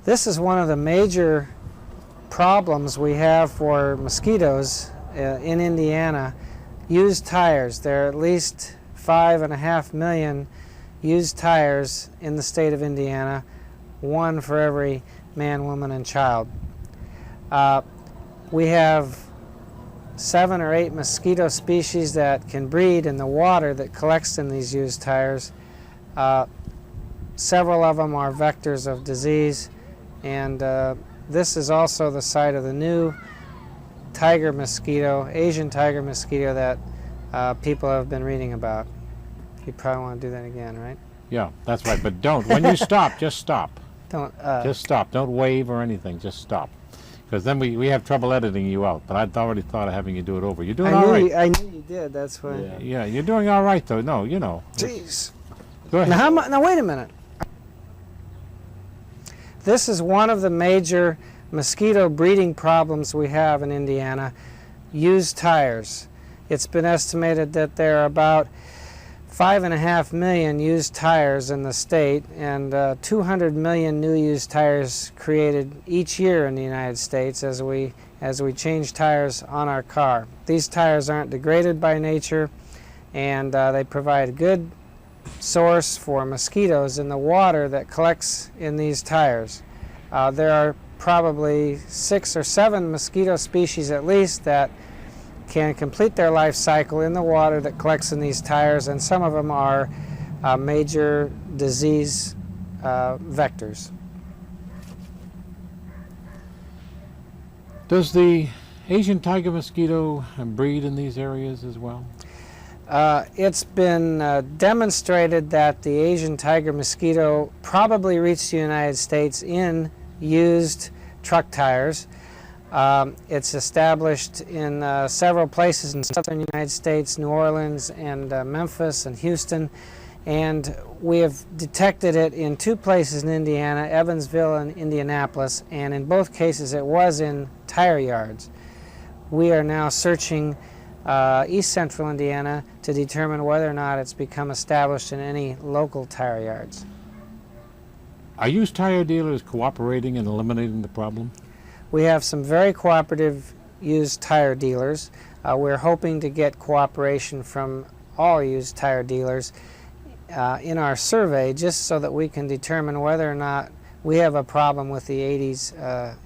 This is one of the major problems we have for mosquitoes in Indiana. Used tires. There are at least 5.5 million used tires in the state of Indiana, one for every man, woman, and child. We have 7 or 8 mosquito species that can breed in the water that collects in these used tires. Several of them are vectors of disease, and this is also the site of the new tiger mosquito, Asian tiger mosquito, that people have been reading about. You probably want to do that again, right? Yeah, that's right, but don't. When you stop, just stop. Don't. Just stop. Don't wave or anything. Just stop. Because then we have trouble editing you out. But I'd already thought of having you do it over. You're doing all right. I knew you did. That's why. Yeah, you're doing all right, though. No, you know. Jeez. Go ahead. Now wait a minute. This is one of the major mosquito breeding problems we have in Indiana, used tires. It's been estimated that there are about 5.5 million used tires in the state, and 200 million new used tires created each year in the United States as we change tires on our car. These tires aren't degraded by nature, and they provide a good source for mosquitoes in the water that collects in these tires. There are probably 6 or 7 mosquito species at least that can complete their life cycle in the water that collects in these tires, and some of them are major disease vectors. Does the Asian tiger mosquito breed in these areas as well? It's been demonstrated that the Asian tiger mosquito probably reached the United States in used truck tires. It's established in several places in southern United States, New Orleans and Memphis and Houston, and we have detected it in 2 places in Indiana, Evansville and Indianapolis, and in both cases it was in tire yards. We are now searching east central Indiana to determine whether or not it's become established in any local tire yards. Are used tire dealers cooperating in eliminating the problem? We have some very cooperative used tire dealers. We're hoping to get cooperation from all used tire dealers in our survey, just so that we can determine whether or not we have a problem with the 80s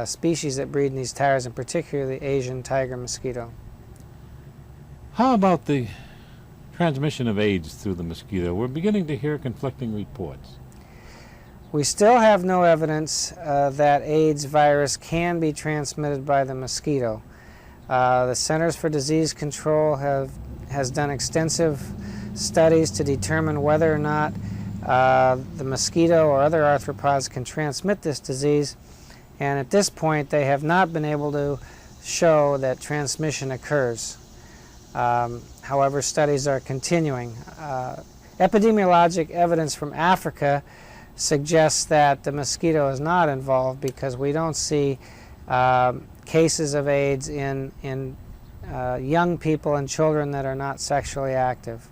species that breed in these tires, and particularly the Asian tiger mosquito. How about the transmission of AIDS through the mosquito? We're beginning to hear conflicting reports. We still have no evidence that AIDS virus can be transmitted by the mosquito. The Centers for Disease Control has done extensive studies to determine whether or not the mosquito or other arthropods can transmit this disease, and at this point they have not been able to show that transmission occurs. However, studies are continuing. Epidemiologic evidence from Africa suggests that the mosquito is not involved, because we don't see cases of AIDS in young people and children that are not sexually active.